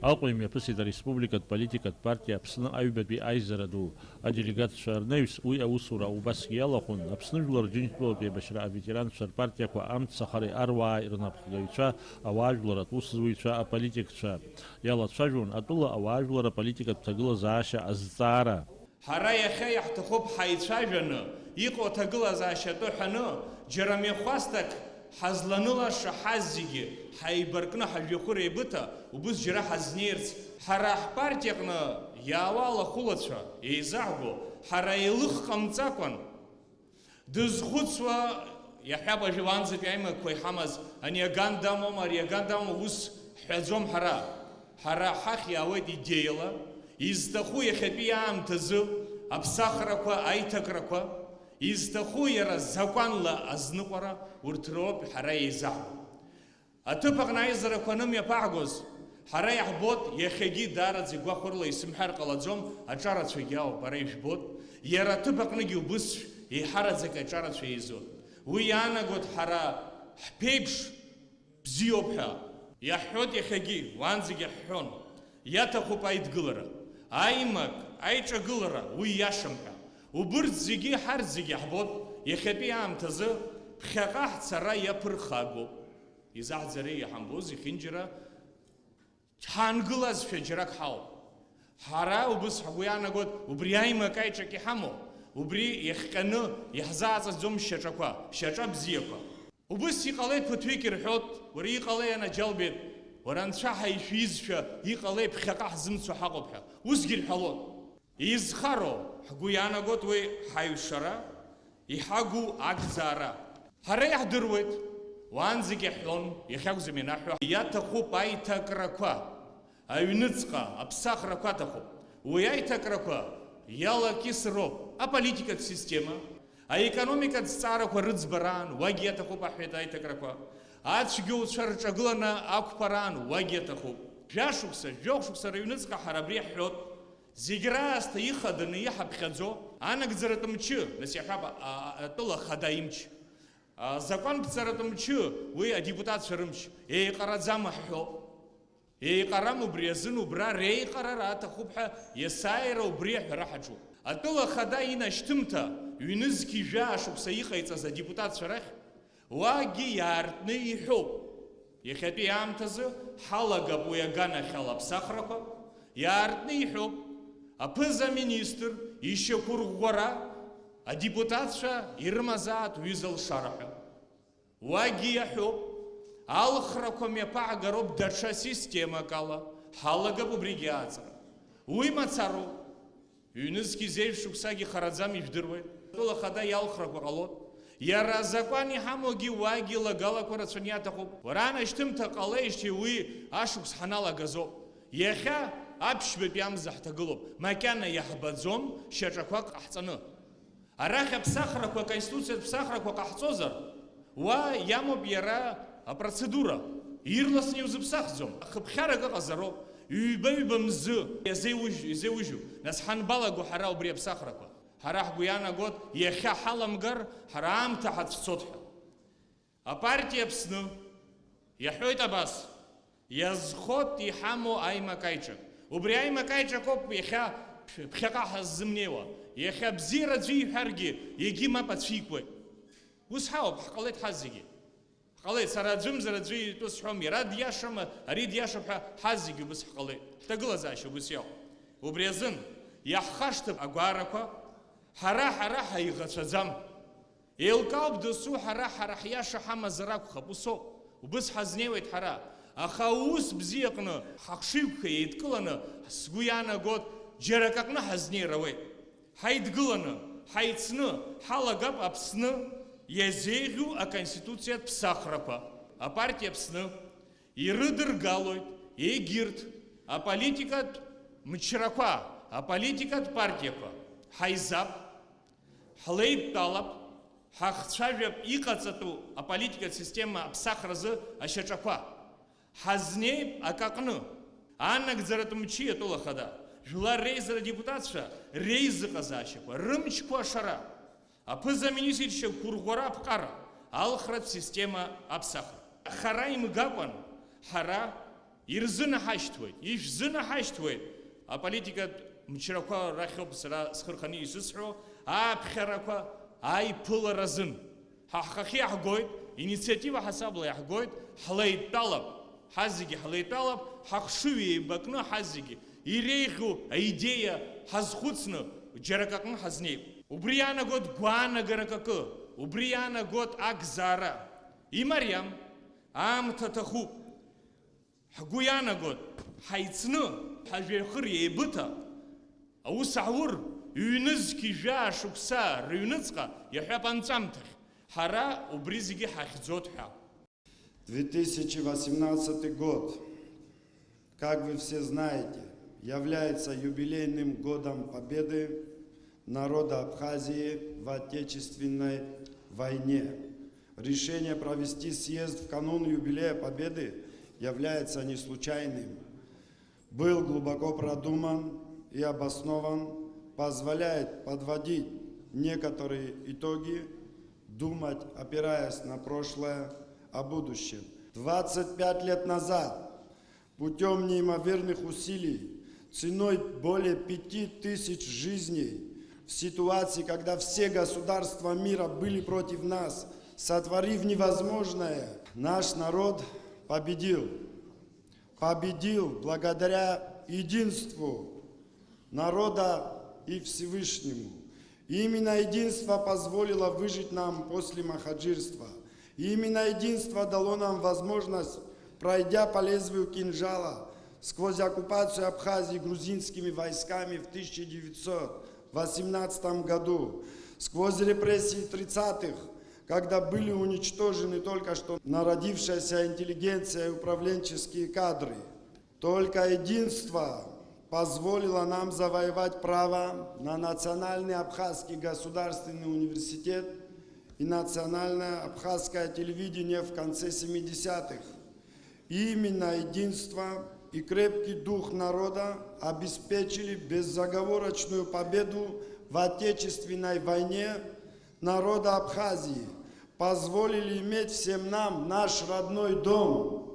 Алҟәим иаԥысит ареспубликатә политикатә партиа Аԥсны аҩбатәи аизара ду аделегатцәа рнаҩс уи аусура убасгьы иалахәын Аԥсны Жәлар Џьынџьтәылатәи аибашьра аветеранцәа рпартиақәа амцахареи аруааи рнапхгаҩцәа ауаажәларатә усзуҩцәа аполитикцәа иалацәажәон атәыла ауаажәлар аполитикатә ҭагылазаашьа азҵаара. Ҳара иахьа иаҳҭахуп ҳаицәажәаны, иҟоу аҭагылазаашьа атәы ҳәаны, џьара мҩахәасҭак ҳазланылаша ҳаз зегьы ҳаибаркны ҳажәҩахыр еибыҭа убыс џьара ҳазнеирц, ҳара ҳпартиаҟны иаауа алахәылацәа еизаҳго, ҳара еилых ҟамҵакәан дызхәыцуа иаҳҳәап ажәы уаанӡатәи аимакқәа иҳамаз ани аган дамоума, ари аган дамоума ус ҳҳәаӡом ҳара. Ҳара ҳахь иаауеит идеиала, изҭаху иахьатәи аамҭазы аԥсахрақәа, аиҭакрақәа, изҭаху иара закәанла азныҟәара, урҭ роуп ҳара еизаҳго. Аҭыԥ аҟны аизарақәа анымҩаԥаагоз, ҳара иаҳбот иахьагьы даараӡа игәахәырла исымҳәар ҟалаӡом, аҿарацәагьы ауп, ара ижәбот, иара аҭыԥ аҟныгьы убыс еиҳараӡак аҿарацәа еизот. Уи иаанагот ҳара ҳԥеиԥш бзиоуп ҳәа иаҳҳәот иахьагьы, уаанӡагьы ҳҳәон, иаҭахуп аидгылара, аимак, аиҿагылара, уи иашам ҳәа. Убырҭ зегьы ҳарҭ зегьы ҳбот иахьатәи аамҭазы ԥхьаҟа ҳцара иаԥырхагоуп. Изаҳӡареи иҳамбоз ихьынџьара ҳаангылазшәа џьарак ҳауп. Ҳара убыс ҳгәы иаанагот убри аимак аиҿак иҳамоу, убри иахҟьаны иаҳзааҵаӡом шьаҿақәа, шьаҿа бзиақәа. Убыс иҟалеит ԥыҭҩык ирҳәот, уара иҟалеи анаџьалбеит, уара анцәа ҳаишәизшәа иҟалеи ԥхьаҟа ҳзымцо ҳаҟоуп ҳәа. Усгьы рҳәалот. Изхароу ҳгәы иаанагот уи ҳаҩшара, иҳагу акзаара. Ҳара иаҳдыруеит, уаанӡагьы ҳҳәон, иахьакәзам ианаҳҳәо, иаҭахуп аиҭакрақәа, аҩныҵҟа, аԥсахрақәа аҭахуп. Уи аиҭакрақәа иалакьысроуп аполитикатә система, аекономикатә зҵаарақәа рыӡбараан, уагьы иаҭахуп аҳәеит аиҭакрақәа, ацәгьоуцәа рҿагыланы ақәԥараан, уагьы иаҭахуп. Жәашықәса, жәохә-шықәса рыҩныҵҟа ҳара абри ҳҳәот, зегь раасҭа ихаданы иҳаԥхьаӡо анагӡаратә мчы, нас иаҳәап атәыла хада имч, закәанԥҵаратә мчы, уи адепутатцәа рымч, еиҟараӡам ҳҳәо. Еиҟарам убри азын убра реиҟарара аҭахуп ҳәа иесааира убри аҳәара ҳаҿуп. Атәыла хада инашьҭымҭа ҩнызқьи жәашықәса иҟаиҵаз адепутатцәа рахь уагьы иаартны иҳәоуп. Иахьатәи аамҭазы ҳалагап уи аганахьала аԥсахрақәа, иаартны иҳәоуп. Аԥыза-министр ишьақәырӷәӷәара адепутатцәа ирымазаат ҩыза лшара ҳәа. Уагьы иаҳәоуп. Алхрақәа мҩаԥаагароуп даҽа системак ала, ҳалагап убригьы ааҵра. Уи мацароуп. Ҩнызқьи зеиԥш шықәсагьы хараӡам ижәдыруеит. Атәыла хада иалхрақәа ҟалот. Иара азакәан иҳамоугьы уагьы лагалақәа рацәаны иаҭахуп. Уара анашьҭымҭа ҟалеижьҭеи уи ашықәс ҳаналагазоуп. Иахьа аԥшьбатәи амза ҳҭагылоуп, макьана иаҳбаӡом шьаҿақәак ҟаҳҵаны. Арахь аԥсахрақәа, аконституциатә ԥсахрақәа ҟаҳҵозар, уа иамоуп иара апроцедура, ирласны иузыԥсахӡом, хыԥхьарак ыҟазароуп, ҩба-ҩба мзы изеиужьуп. Нас ҳанбалаго ҳара убри аԥсахрақәа, ҳара ҳгәы иаанагот иахьа ҳаламгар, ҳара аамҭа ҳацәцот ҳәа. Апартиа Аԥсны иаҳәоит абас, иазхот иҳамоу аимак аиҿак. Убри аимак аиҿак ауп иахьа ԥхьаҟа ҳаззымнеиуа. Иахьа бзиара аӡәы иҳәаргьы, егьи мап ацәикуеит. Ус ҳауп, ҳҟалеит ҳаз зегьы. Ҳҟалеит, сара аӡәымзар аӡәы итәы сҳәом, иара диашама, ари диашап ҳәа ҳаз зегьы убыс ҳҟалеит. Ҳҭагылазаашьа убыс иауп. Убри азын иаҳхашҭып агәаарақәа, ҳара ҳаиӷацәаӡам. Еилкаауп дасу ҳара ҳиаша ҳамазар акәхап, усоуп. Убыс ҳазнеиуеит ҳара. Аха ус бзиаҟны ҳахшыҩқәа еидкыланы, сгәы иаанагот џьара акаҟны ҳазнеир ауеит. Ҳаидгыланы, ҳаицны, ҳалагап Аԥсны иазеиӷьу аконституциатә ԥсахрақәа. Апартиа Аԥсны ирыдыргалоит егьырҭ аполитикатә мчрақәа, аполитикатә партиақәа. Ҳаизап, ҳлеидтәалап, ҳахцәажәап иҟаҵатәу аполитикатә система аԥсахразы ашьаҿақәа. Ҳазнеип акаҟны, анагӡаратә мчи атәыла хада, жәлар реизара адепутатцәа реизыҟазаашьақәа, рымчқәа ашара, аԥыза-министр ишьақәырӷәӷәара аԥҟара, алхратә система аԥсахра. Хара имгакәан, ҳара ирзынаҳашьҭуеит, ишәзынаҳашьҭуеит, аполитикатә мчрақәа рахьоуп сара схырханы исысҳәо, аԥхьарақәа аиԥыларазын. Ҳахахьы иаҳгоит, инициатива ҳасабла иаҳгоит, ҳлеидтәалап, ҳазегьы ҳлеидтәалап, ҳахшыҩ еибакны ҳазегьы иреиӷьу аидеиа ҳазхәыцны џьара акаҟны ҳазнеип. Убри иаанагоит гәаанагарак акы, убри иаанагоит акзаара. Имариам, аамҭа аҭахуп. Ҳгәы иаанагоит, ҳаицны, ҳажәҩахыр еибыҭа, аус ааур, ҩнызқь ижәаа шықәса рыҩныҵҟа иаҳәап анҵәамҭахь. Ҳара убри зегьы ҳахьӡоит ҳәа. 2018 год, как вы все знаете, является юбилейным годом победы народа Абхазии в Отечественной войне. Решение провести съезд в канун юбилея победы является не случайным. Был глубоко продуман и обоснован, позволяет подводить некоторые итоги, думать, опираясь на прошлое, о будущем. 25 лет назад, путем неимоверных усилий, ценой более 5000 жизней, в ситуации, когда все государства мира были против нас, сотворив невозможное, наш народ победил. Победил благодаря единству народа и Всевышнему. И именно единство позволило выжить нам после махаджирства. И именно единство дало нам возможность, пройдя по лезвию кинжала сквозь оккупацию Абхазии грузинскими войсками в 1918 году, сквозь репрессии 30-х, когда были уничтожены только что народившаяся интеллигенция и управленческие кадры. Только единство позволило нам завоевать право на Национальный Абхазский государственный университет и Национальное абхазское телевидение в конце 70-х. Именно единство и крепкий дух народа обеспечили безоговорочную победу в Отечественной войне народа Абхазии, позволили иметь всем нам наш родной дом,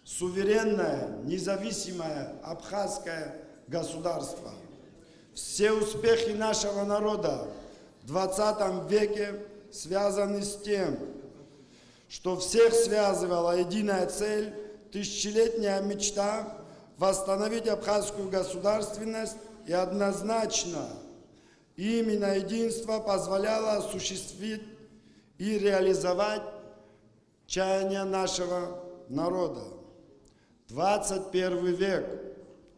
суверенное, независимое абхазское государство. Все успехи нашего народа в 20 веке связаны с тем, что всех связывала единая цель, тысячелетняя мечта восстановить абхазскую государственность, и однозначно именно единство позволяло осуществить и реализовать чаяния нашего народа. 21 век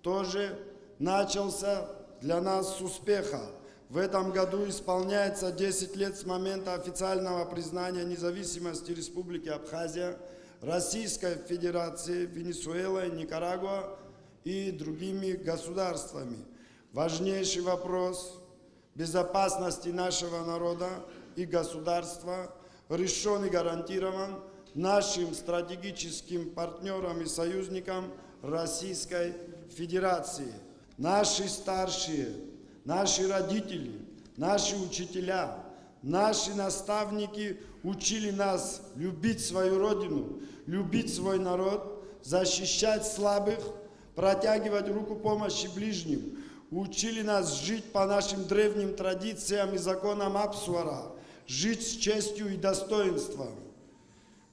тоже начался для нас с успеха. В этом году исполняется 10 лет с момента официального признания независимости Республики Абхазия, Российской Федерации, Венесуэлой, Никарагуа и другими государствами. Важнейший вопрос безопасности нашего народа и государства решен и гарантирован нашим стратегическим партнерам и союзникам Российской Федерации. Наши старшие, наши родители, наши учителя, наши наставники учили нас любить свою родину, любить свой народ, защищать слабых, протягивать руку помощи ближним. Учили нас жить по нашим древним традициям и законам Апсуара, жить с честью и достоинством.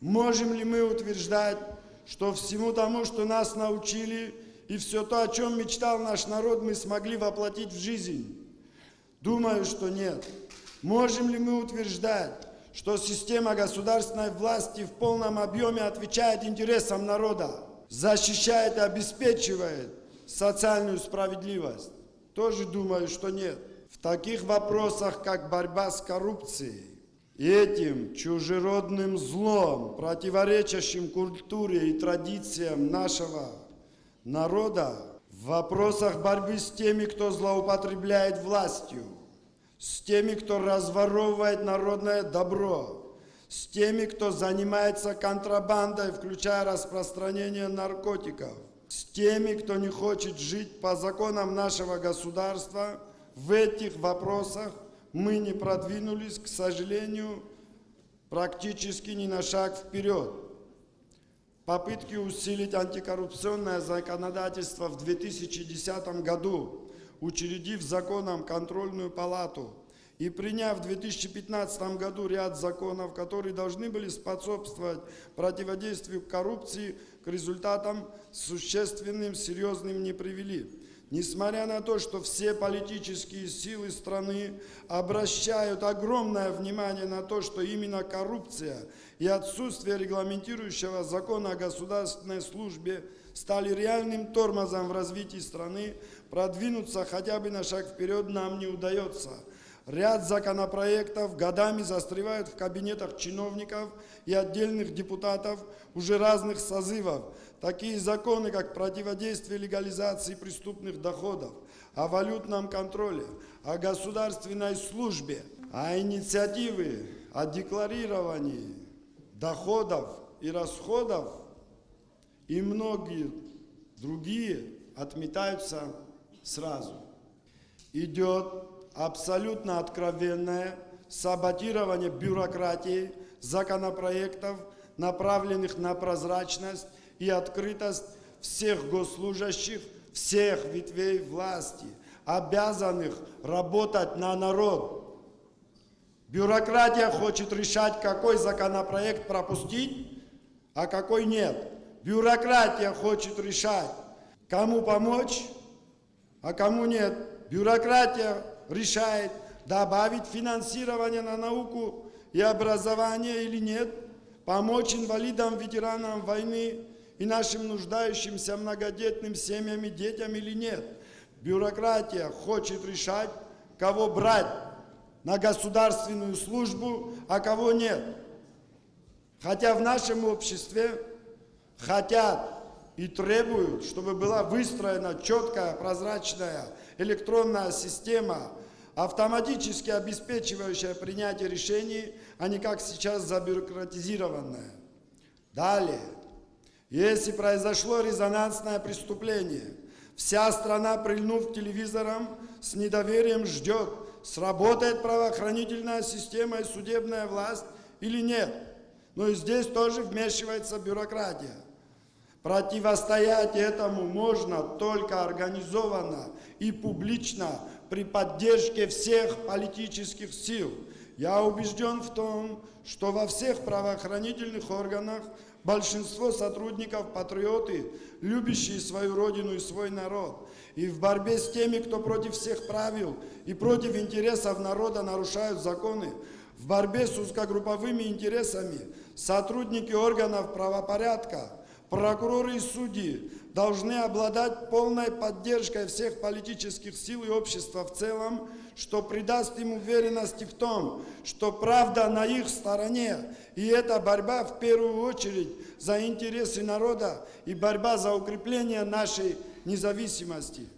Можем ли мы утверждать, что всему тому, что нас научили, и все то, о чем мечтал наш народ, мы смогли воплотить в жизнь? Думаю, что нет. Можем ли мы утверждать, что система государственной власти в полном объеме отвечает интересам народа, защищает и обеспечивает социальную справедливость? Тоже думаю, что нет. В таких вопросах, как борьба с коррупцией, этим чужеродным злом, противоречащим культуре и традициям нашего народа, в вопросах борьбы с теми, кто злоупотребляет властью, с теми, кто разворовывает народное добро, с теми, кто занимается контрабандой, включая распространение наркотиков, с теми, кто не хочет жить по законам нашего государства, в этих вопросах мы не продвинулись, к сожалению, практически ни на шаг вперед. попытки усилить антикоррупционное законодательство в 2010 году, учредив законом контрольную палату и приняв в 2015 году ряд законов, которые должны были способствовать противодействию коррупции, к результатам существенным, серьезным не привели. Несмотря на то, что все политические силы страны обращают огромное внимание на то, что именно коррупция и отсутствие регламентирующего закона о государственной службе стали реальным тормозом в развитии страны, продвинуться хотя бы на шаг вперед нам не удается. Ряд законопроектов годами застревают в кабинетах чиновников и отдельных депутатов уже разных созывов. Такие законы, как противодействие легализации преступных доходов, о валютном контроле, о государственной службе, а инициативы о декларировании доходов и расходов и многие другие отметаются сразу. Идет абсолютно откровенное саботирование бюрократии, законопроектов, направленных на прозрачность и открытость всех госслужащих, всех ветвей власти, обязанных работать на народ. Бюрократия хочет решать, какой законопроект пропустить, а какой нет. Бюрократия хочет решать, кому помочь, а кому нет. Бюрократия решает, добавить финансирование на науку и образование или нет, помочь инвалидам, ветеранам войны и нашим нуждающимся многодетным семьям и детям или нет. Бюрократия хочет решать, кого брать на государственную службу, а кого нет. Хотя в нашем обществе хотят и требуют, чтобы была выстроена четкая, прозрачная электронная система, автоматически обеспечивающая принятие решений, а не как сейчас забюрократизированная. Далее, если произошло резонансное преступление, вся страна, прильнув к телевизорам, с недоверием ждет, сработает правоохранительная система и судебная власть или нет. Но и здесь тоже вмешивается бюрократия. Противостоять этому можно только организованно и публично при поддержке всех политических сил. Я убежден в том, что во всех правоохранительных органах большинство сотрудников патриоты, любящие свою родину и свой народ. И в борьбе с теми, кто против всех правил и против интересов народа нарушают законы, в борьбе с узкогрупповыми интересами сотрудники органов правопорядка, прокуроры и судьи должны обладать полной поддержкой всех политических сил и общества в целом, что придаст им уверенности в том, что правда на их стороне, и эта борьба в первую очередь за интересы народа и борьба за укрепление нашей независимости.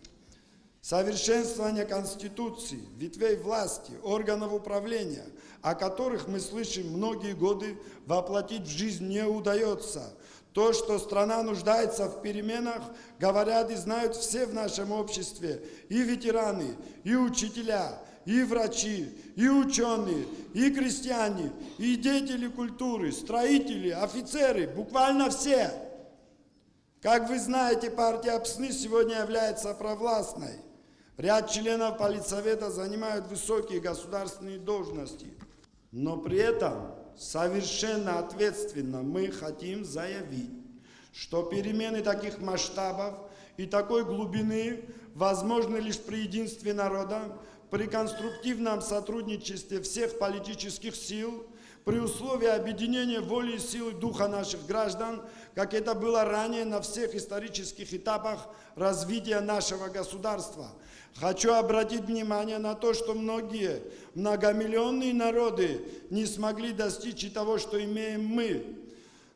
Совершенствование Конституции, ветвей власти, органов управления, о которых мы слышим многие годы, воплотить в жизнь не удается. То, что страна нуждается в переменах, говорят и знают все в нашем обществе. И ветераны, и учителя, и врачи, и ученые, и крестьяне, и деятели культуры, строители, офицеры, буквально все. Как вы знаете, партия ПСНы сегодня является провластной. Ряд членов Политсовета занимают высокие государственные должности. Но при этом совершенно ответственно мы хотим заявить, что перемены таких масштабов и такой глубины возможны лишь при единстве народа, при конструктивном сотрудничестве всех политических сил, при условии объединения воли и силы духа наших граждан, как это было ранее на всех исторических этапах развития нашего государства. Хочу обратить внимание на то, что многие многомиллионные народы не смогли достичь и того, что имеем мы.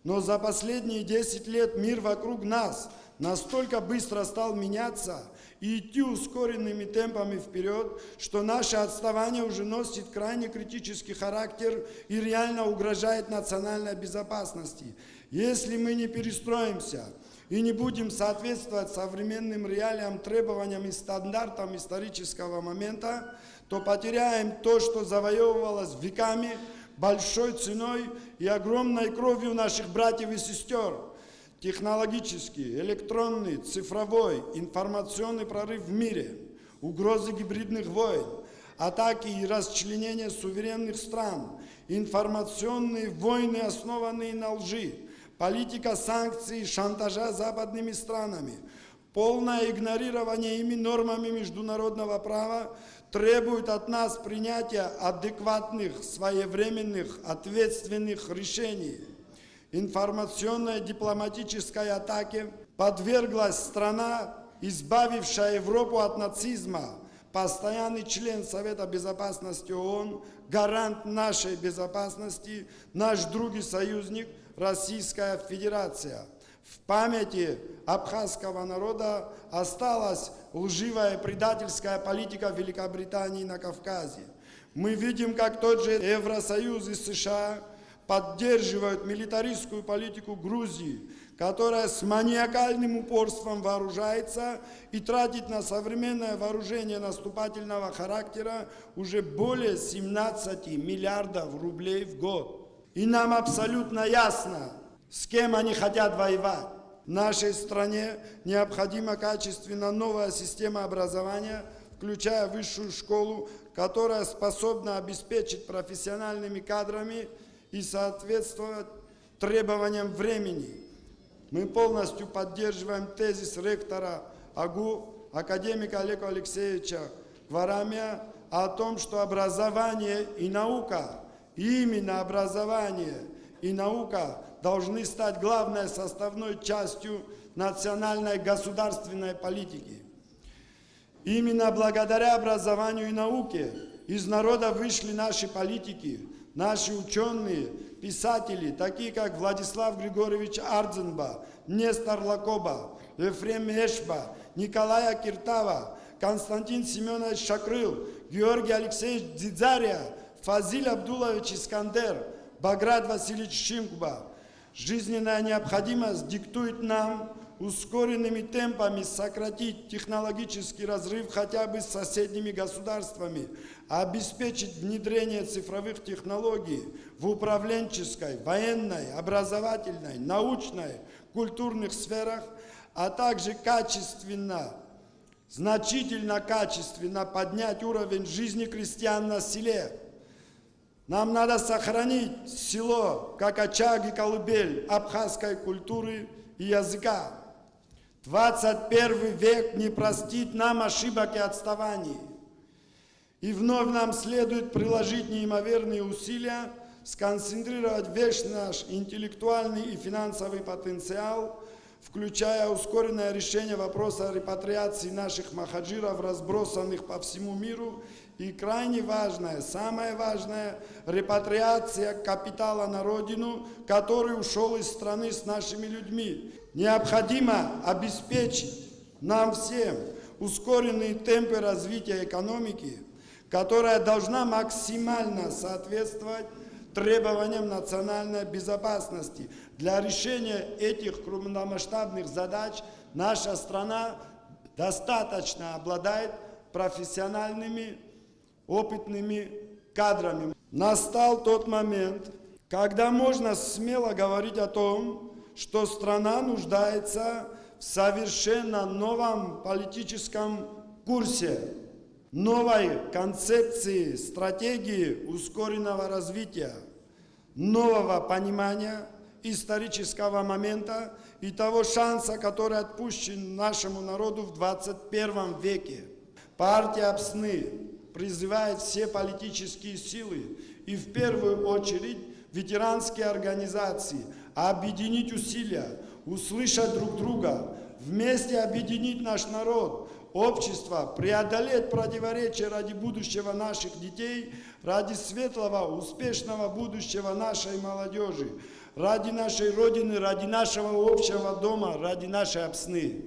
Но за последние 10 лет мир вокруг нас настолько быстро стал меняться и идти ускоренными темпами вперед, что наше отставание уже носит крайне критический характер и реально угрожает национальной безопасности. Если мы не перестроимся и не будем соответствовать современным реалиям, требованиям и стандартам исторического момента, то потеряем то, что завоевывалось веками, большой ценой и огромной кровью наших братьев и сестер. технологический, электронный, цифровой, информационный прорыв в мире, угрозы гибридных войн, атаки и расчленение суверенных стран, информационные войны, основанные на лжи, политика санкций и шантажа западными странами, полное игнорирование ими нормами международного права требует от нас принятия адекватных, своевременных, ответственных решений. Информационной дипломатической атаке подверглась страна, избавившая Европу от нацизма, постоянный член Совета Безопасности ООН, гарант нашей безопасности, наш друг и союзник Российская Федерация. В памяти абхазского народа осталась лживая предательская политика Великобритании на Кавказе. Мы видим, как тот же Евросоюз и США поддерживают милитаристскую политику Грузии, которая с маниакальным упорством вооружается и тратит на современное вооружение наступательного характера уже более 17 миллиардов рублей в год. И нам абсолютно ясно, с кем они хотят воевать. Нашей стране необходима качественно новая система образования, включая высшую школу, которая способна обеспечить профессиональными кадрами и соответствовать требованиям времени. Мы полностью поддерживаем тезис ректора АГУ, академика Олега Алексеевича Варамия, о том, что образование и наука, именно образование и наука должны стать главной составной частью национальной государственной политики. Именно благодаря образованию и науке из народа вышли наши политики, наши ученые, писатели, такие как Владислав Григорьевич Ардзенба, Нестор Лакоба, Ефрем Эшба, Николай Киртава, Константин Семенович Шакрыл, Георгий Алексеевич Дзидзария, Фазиль Абдулович Искандер, Баграт Васильевич Шимкба. Жизненная необходимость диктует нам ускоренными темпами сократить технологический разрыв хотя бы с соседними государствами, обеспечить внедрение цифровых технологий в управленческой, военной, образовательной, научной, культурных сферах, а также качественно, значительно качественно поднять уровень жизни крестьян на селе. Нам надо сохранить село как очаг и колыбель абхазской культуры и языка. 21 век не простит нам ошибок и отставаний. И вновь нам следует приложить неимоверные усилия, сконцентрировать весь наш интеллектуальный и финансовый потенциал, включая ускоренное решение вопроса репатриации наших махаджиров, разбросанных по всему миру, и крайне важное, самое важное, репатриация капитала на родину, который ушел из страны с нашими людьми. Необходимо обеспечить нам всем ускоренные темпы развития экономики, которая должна максимально соответствовать требованиям национальной безопасности. Для решения этих крупномасштабных задач наша страна достаточно обладает профессиональными, опытными кадрами. Настал тот момент, когда можно смело говорить о том, что страна нуждается в совершенно новом политическом курсе, новой концепции, стратегии ускоренного развития, нового понимания исторического момента и того шанса, который отпущен нашему народу в 21 веке. Партия АПСНы призывает все политические силы и в первую очередь ветеранские организации объединить усилия, услышать друг друга, вместе объединить наш народ, общество, преодолеть противоречия ради будущего наших детей, ради светлого, успешного будущего нашей молодежи, ради нашей Родины, ради нашего общего дома, ради нашей АПСНы.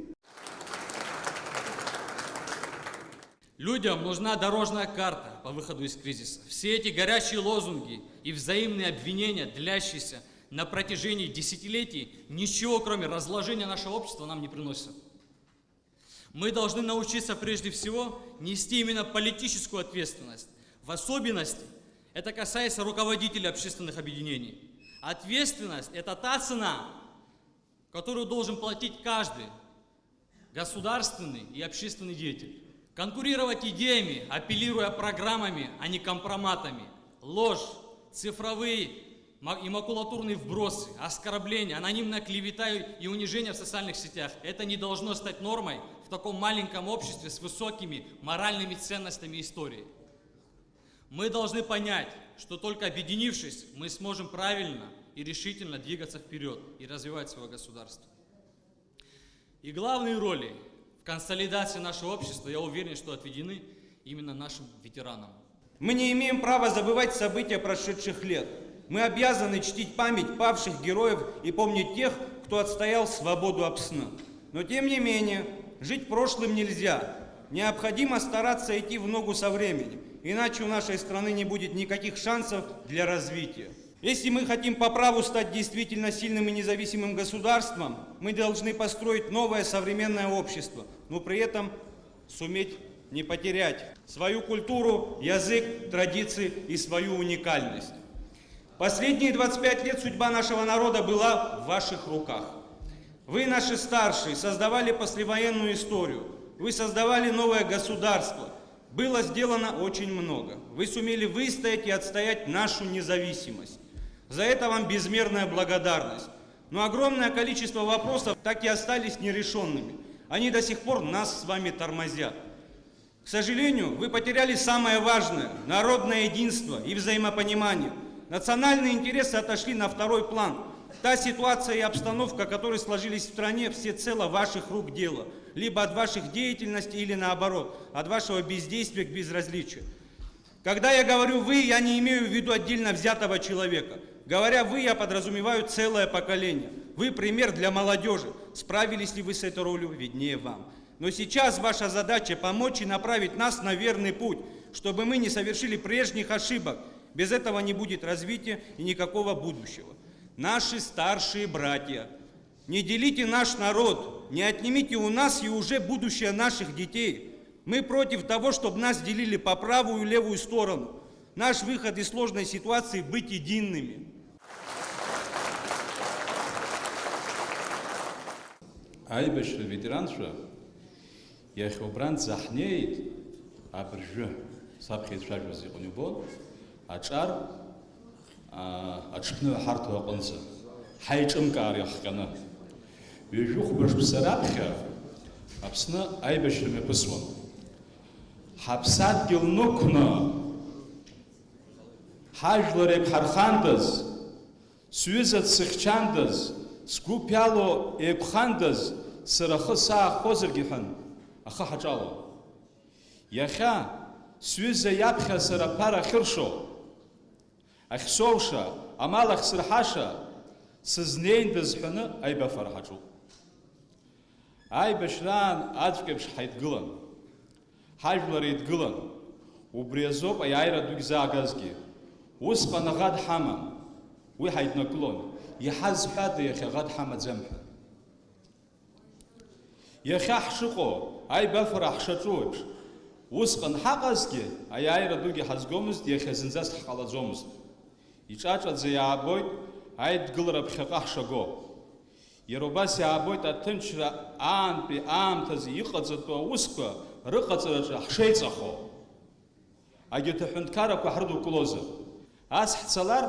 Людям нужна дорожная карта по выходу из кризиса. Все эти горячие лозунги и взаимные обвинения, длящиеся на протяжении десятилетий, ничего, кроме разложения нашего общества, нам не приносят. Мы должны научиться прежде всего нести именно политическую ответственность. В особенности это касается руководителей общественных объединений. Ответственность – это та цена, которую должен платить каждый государственный и общественный деятель. Конкурировать идеями, апеллируя программами, а не компроматами. Ложь, цифровые и макулатурные вбросы, оскорбления, анонимная клевета и унижение в социальных сетях – это не должно стать нормой в таком маленьком обществе с высокими моральными ценностями истории. Мы должны понять, что только объединившись, мы сможем правильно и решительно двигаться вперед и развивать свое государство. И главные роли в консолидации нашего общества, я уверен, что отведены именно нашим ветеранам. Мы не имеем права забывать события прошедших лет. Мы обязаны чтить память павших героев и помнить тех, кто отстоял свободу от сна. Но тем не менее, жить прошлым нельзя. Необходимо стараться идти в ногу со временем, иначе у нашей страны не будет никаких шансов для развития. Если мы хотим по праву стать действительно сильным и независимым государством, мы должны построить новое современное общество, но при этом суметь не потерять свою культуру, язык, традиции и свою уникальность. Последние 25 лет судьба нашего народа была в ваших руках. Вы, наши старшие, создавали послевоенную историю. Вы создавали новое государство. Было сделано очень много. Вы сумели выстоять и отстоять нашу независимость. За это вам безмерная благодарность. Но огромное количество вопросов так и остались нерешенными. Они до сих пор нас с вами тормозят. К сожалению, вы потеряли самое важное – народное единство и взаимопонимание. Национальные интересы отошли на второй план. Та ситуация и обстановка, которые сложились в стране, всецело ваших рук дело. Либо от ваших деятельностей, или наоборот, от вашего бездействия к безразличию. Когда я говорю «вы», я не имею в виду отдельно взятого человека. Говоря «вы», я подразумеваю целое поколение. Вы пример для молодежи. Справились ли вы с этой ролью, виднее вам. Но сейчас ваша задача помочь и направить нас на верный путь, чтобы мы не совершили прежних ошибок. Без этого не будет развития и никакого будущего. Наши старшие братья, не делите наш народ, не отнимите у нас и уже будущее наших детей. Мы против того, чтобы нас делили по правую и левую сторону. Наш выход из сложной ситуации – быть едиными. Аибашра ветераншра, иахьоубран заҳнеит абыржәы саԥхьеицәажәоз иҟны ибон, аҿар аҽԥны ҳарҭо аҟынӡа ҳаиҿымкаар иахҟьаны. Ҩажәы-хәба-шықәса раԥхьа Аԥсны аибашьра мҩаԥысуан. Ҳаԥсадгьыл нықәны ҳажәлар еиқәҳархандаз, сҩыза дсыхьчандаз, сгәы ԥяло еиқәхандаз, сара ахы саахозаргьы ҳәан ахы ҳаҿалон. Иахьа сҩыза иаԥхьа сара аԥара ахьыршо, ахьсоуша, амал ахьсырҳаша, сызнеиндаз ҳәаны аибафара ҳаҿуп. Аибашьраан аӡәк еиԥш ҳаидгылан, ҳажәлар еидгылан, убри азоуп аиааира дук заагазгьы. Усҟан аӷа дҳамам, уи ҳаиднакылон, иҳазҳәада иахьа аӷа дҳамаӡам ҳәа. Иахьа ҳшыҟоу, аибафара ҳшаҿу еиԥш, усҟан ҳаҟазгьы аиааира дугьы ҳазгомызт, иахьа зынӡас ҳҟалаӡомызт. Иҿаҿаӡа иаабоит аидгылара ԥхьаҟа ҳшаго. Иара убас иаабоит аҭынчра аантәи аамҭазы иҟаҵатәу аусқәа рыҟаҵараҿы ҳшеиҵахо. Агьырҭ аҳәынҭқаррақәа ҳрыдукылозар. Ас ҳцалар,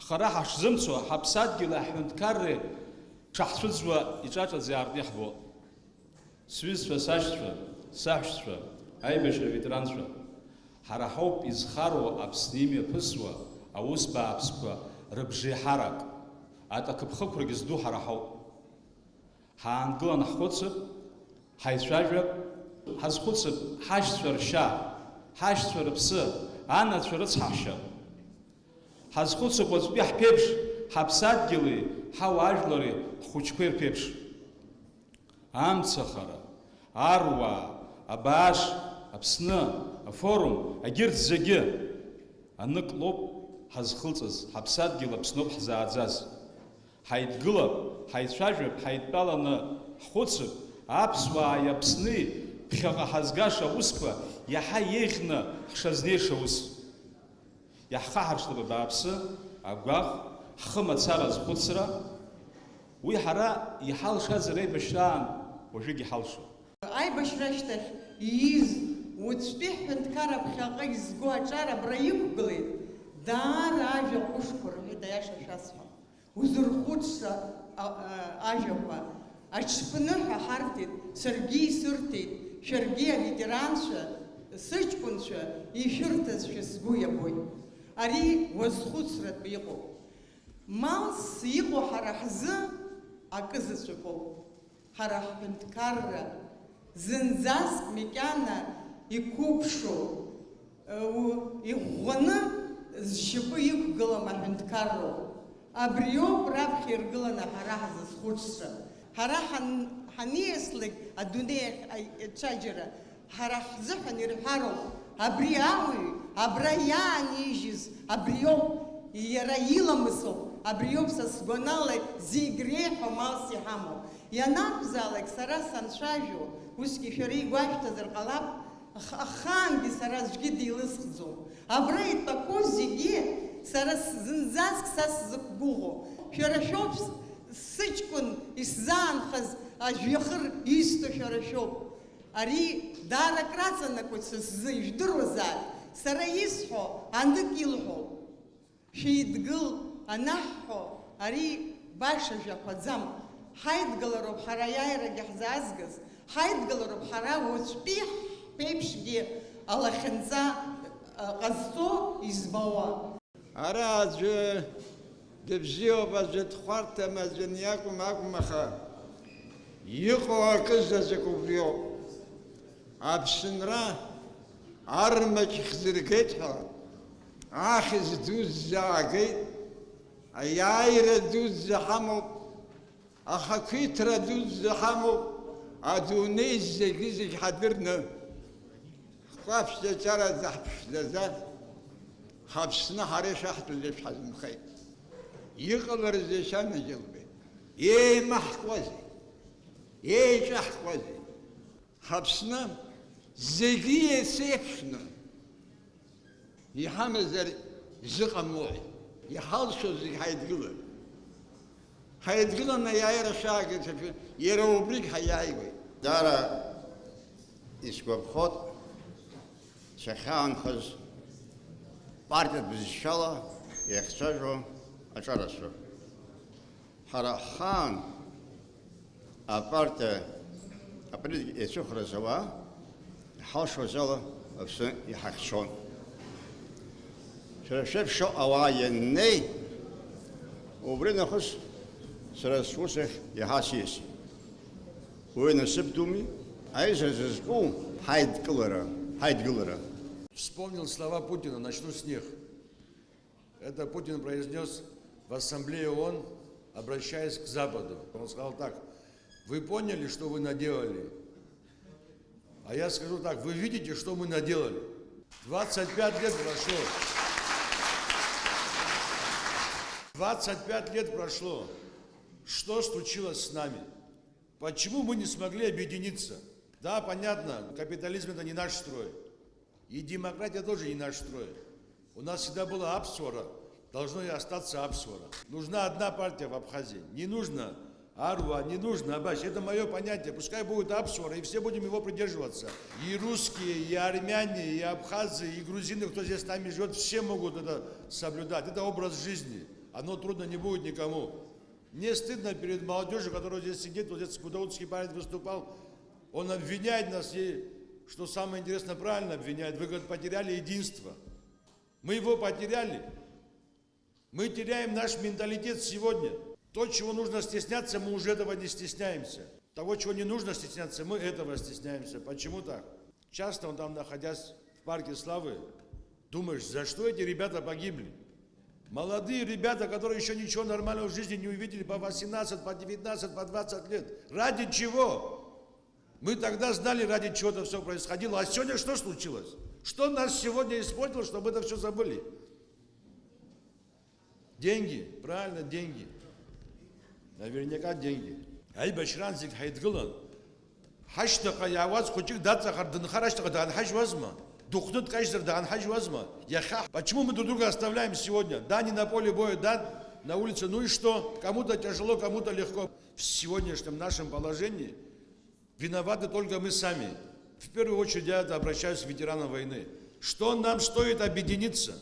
хара ҳашзымцо, ҳаԥсадгьыли аҳәынҭқарреи шаҳцәыӡуа иҿаҿаӡа иаартны иаҳбо. Сҩызцәа, сашьцәа, саҳәшьцәа, аибашьра ветеранцәа, ҳара ҳауп изхароу Аԥсны имҩаԥысуа аус бааԥсқәа рыбжеиҳарак. Аҭакԥхықәрагьы зду ҳара ҳауп. Ҳаангылан ҳхәыцып, ҳаицәажәап, ҳазхәыцып ҳашьцәа ршьа, ҳашьцәа рыԥсы, анацәа рыцҳаҳшьа. Ҳазхәыцып уаҵәтәи ҳԥеиԥш, ҳаԥсадгьыли, ҳауаажәлари, ҳхәыҷқәеи рԥеиԥш. Амцахара, аруаа, абааш, Аԥсны, афорум, агьырҭ зегьы анык лоуп ҳазхылҵыз, ҳаԥсадгьыл Аԥсноуп ҳзааӡаз. Ҳаидгылап, ҳаицәажәап, ҳаидтәаланы ҳхәыцып, аԥсуааи Аԥсни ԥхьаҟа ҳазгаша аусқәа иаҳа еиӷьны ҳшазнеиша ус. Иаҳхаҳаршҭып абааԥсы, агәаӷ, ҳхы мацара азхәыцра, Уи ҳара иҳалшазар еибашьраан уажәыгь иҳалшо. Аибашьра ашьҭахь ииз уаҵәтәи ҳҳәынҭқар аԥхьаҟа изго аҿар абра иқәгылеит. Даара ажәа ҟәышқәа рҳәеит, аиаша шәасҳәап. Узырхәыцша ажәақәа аҽԥныҳәа ҳарҭеит, саргьы исырҭеит, шәаргьы аветеранцәа, сыҷкәынцәа ишәырҭазшәа сгәы иабоит. Ари уазхәыцратәы иҟоуп. Малс иҟоу ҳара ҳзы акызаҵәыкоуп. Ҳара ҳҳәынҭқарра зынӡаск макьана иқәыԥшоу, иӷәӷәаны зшьапы иқәгылам аҳәынҭқарроуп. Абриоуп раԥхьа иргыланы ҳара ҳзызхәыцша. Ҳара ҳаниаслак адунеи ацәаџьара ҳара ҳзыҳәан ирҳәароуп. Абри ауаҩ, абра иаанижьыз, абриоуп иара иламысоуп. Абриоуп са сгәанала зегь реиҳа малс иҳамоу. Ианакәзаалак сара санцәажәо, усгьы шәара игәашәҭазар ҟалап, ахаангьы сара аӡәгьы дилысхӡом. Абра итәақәоу зегьы сара зынӡаск са сзықәгәыӷуа. Шәара шәоуп сыҷкәын исзаанхаз ажәҩахыр исҭо шәара шәоуп. Ари даара краҵанакуеит са сзы, ижәдыруазааит. Сара исҳәо анык илҳәоуп. Шәеидгыл анаҳҳәо ари баша жәақәаӡам. Ҳаидгылароуп ҳара аиаарагьы ҳзаазгаз, ҳаидгылароуп ҳара уаҵәтәи ҳԥеиԥшгьы алахьынҵа ҟазҵо избауа. Ара аӡәы дыбзиоуп, аӡәы дхәарҭам, аӡәы ниакәым акәым, аха иҟоу акызаҵәык убриоуп. Аԥсынра армаҷ хзыргеит ҳәа, ахьыз дуӡӡа аагеит, аиааира дуӡӡа ҳамоуп, ахақәиҭра дуӡӡа ҳамоуп, адунеи зегьы ҳадырны ҳҟәаԥшьаҿара заҳԥшӡаӡа ҳаԥсны ҳара ишаҳҭоз еиԥш ҳазынхеит. Иҟаларызеи шанаџьалбеит? Еимаҳкуазеи? Еиҿаҳкуазеи? Ҳаԥсны зегьы еицеиԥшны иҳамазар зыҟамлои? Иҳалшо зегьы ҳаидгылар. Ҳаидгыланы аиааира шаагеит, иара убригь ҳаиааиуеит. Даара исгәаԥхоит сахьаанхаз партиатә бызшьала иахцәажәо аҿарацәа. Ҳара ҳхаан апартиа аполитика иацәыхәраз ауаа иҳалшоз ала аԥсы иҳахьчон. Шәара шәеиԥш ауаа ианнеи, убри нахыс сара сус ахь иҳасиасит. Уи насыԥ думи, аизара зызку ҳаидгылара. Вспомнил слова Путина, начну с них. Это Путин произнес в Ассамблее ООН, обращаясь к Западу. Он сказал так: вы поняли, что вы наделали? А я скажу так: вы видите, что мы наделали? 25 лет прошло. 25 лет прошло. Что случилось с нами? Почему мы не смогли объединиться? Да, понятно, капитализм это не наш строй. И демократия тоже не наш строй. У нас всегда была Апсвара, должно и остаться Апсвара. Нужна одна партия в Абхазии. Не нужно Арва, не нужно Абаш. Это мое понятие. Пускай будет Апсвара, и все будем его придерживаться. И русские, и армяне, и абхазы, и грузины, кто здесь с нами живет, все могут это соблюдать. Это образ жизни. Оно трудно не будет никому. Мне стыдно перед молодежью, которая здесь сидит, вот здесь Гудаутский парень выступал, он обвиняет нас, и, что самое интересное, правильно обвиняет, вы, говорит, потеряли единство. Мы его потеряли. Мы теряем наш менталитет сегодня. То, чего нужно стесняться, мы уже этого не стесняемся. Того, чего не нужно стесняться, мы этого стесняемся. Почему так? Часто, он там, находясь в парке славы, думаешь, за что эти ребята погибли? Молодые ребята, которые еще ничего нормального в жизни не увидели, по 18, по 19, по 20 лет. Ради чего? Мы тогда знали, ради чего это все происходило. А сегодня что случилось? Что нас сегодня испортило, чтобы это все забыли? Деньги. Правильно, деньги. Наверняка деньги. Айбашран зиг хайдгылан. Хаштака яваз хочик датсахар дынхараштака дан хаш вазма. Духнут кайзер дан хаш вазма. Яха. Почему мы друг друга оставляем сегодня? Да, не на поле боя, да, на улице, ну и что? Кому-то тяжело, кому-то легко. В сегодняшнем нашем положении виноваты только мы сами. В первую очередь я обращаюсь к ветеранам войны. Что нам стоит объединиться?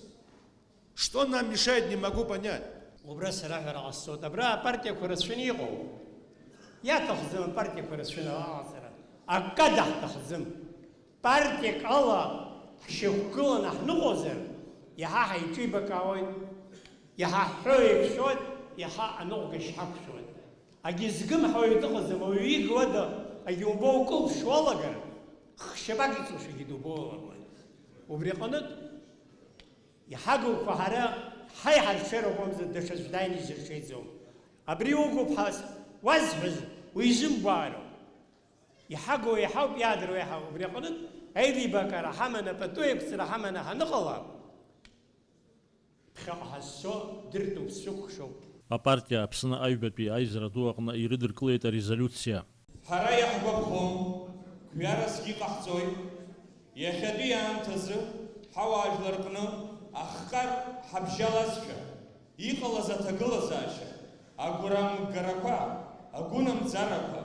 Что нам мешает, не могу понять. وبرس راه الصوت برا بارتي كورس شنيغو يا تخزم بارتي كورس شنو عاصرة أكده تخزم بارتي الله شكلنا نحن غزر يها هيجيبك أوي يها حويك شود يها أنوغش حق شود أجيزقم حوي تخزم ويجي ودا أيوم بوكل شو لقر شباك يسوش يدو بول وبريقنت يحقوا فهراء هاي حرشرو بومز الدشش دايني زرشيزوم أبريوغو بحاس وزهز ويزم بارو يحقوا يحاوب يادرو يحاوب بريقنن أيدي بكرة حمنا بتوي بسرعة حمنا هنقلا بخاء هالسو درتو بسوق شو Апартия Аԥсны аҩбатәи аизаратәу аҟны ирыдыркылеит арезолиуциа. Ҳара иаҳгәаԥхом, гәҩарасгьы иҟаҳҵоит, иахьатәи аамҭазы ҳауаажәлар рҟны ахкар ҳабжьалазшәа, иҟалаз аҭагылазаашьа, агәрамгарақәа, агәынамӡарақәа,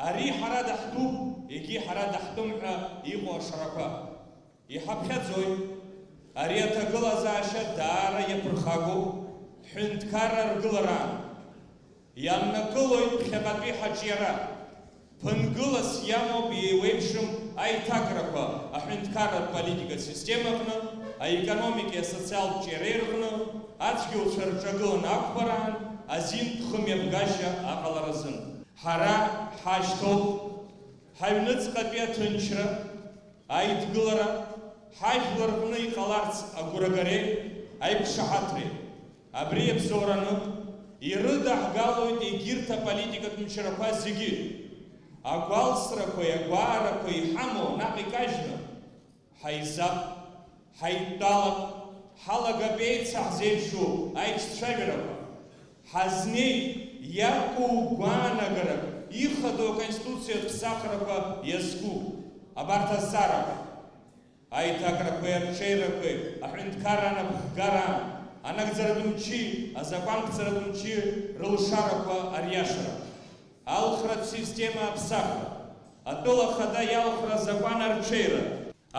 ари ҳара даҳтәуп, егьи ҳара даҳтәым ҳәа иҟоу ашарақәа. Иҳаԥхьаӡоит, ари аҭагылазаашьа даара иаԥырхагоуп ҳҳәынҭқарра ргылараан. Ианнакылоит ԥхьаҟатәи ҳаҿиара. Ԥынгылас иамоуп еиуеиԥшым аиҭакрақәа аҳәынҭқарратә политикатә системаҟны, аекономикеи асоциалтә ҿиареи рҟны, ацәгьоуцәа рҿагыланы ақәԥараан, азинтә хымҩаԥгашьа аҟаларазын. Ҳара ҳашьҭоуп ҳаҩныҵҟатәи аҭынчра, аидгылара, ҳажәлар рҟны иҟаларц агәрагареи, аиқәшаҳаҭреи. Абри иабзоураны ирыдаҳгалоит егьырҭ аполитикатә мчрақәа зегьы. Агәалсрақәеи агәаарақәеи иҳамоу наҟ икажьны ҳаизап, ҳаидтәалап, ҳалагап еицаҳзеиԥшу аиҿцәажәарақәа. Ҳазнеи иаркуу гәаанагарак, ихадоу аконституциатә ԥсахрақәа иазку. Абарҭ азҵаарақәа аиҭакрақәеи арҽеирақәеи, аҳәынҭқарра анапхгараан, анагӡаратә мчи, азакәанқәҵаратә мчи рылшарақәа ариашара. Алхратә система аԥсахра, атәыла хада иалхра азакәан арҽеира,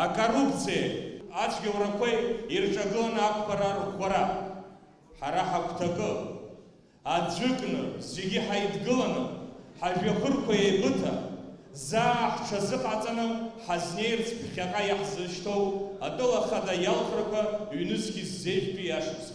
акоррупциа, ацәгьоурақәеи ирҿагыланы ақәԥара рӷәӷәара. Ҳара ҳагәҭакы, аӡәыкны, зегьы ҳаидгыланы, ҳажәҩахырқәа еибыҭа, заа ҳҽазыҟаҵаны ҳазнеирц ԥхьаҟа иаҳзышьҭоу атәыла хада иалхрақәа ҩнызқь иззеиӷьтәу иашаз.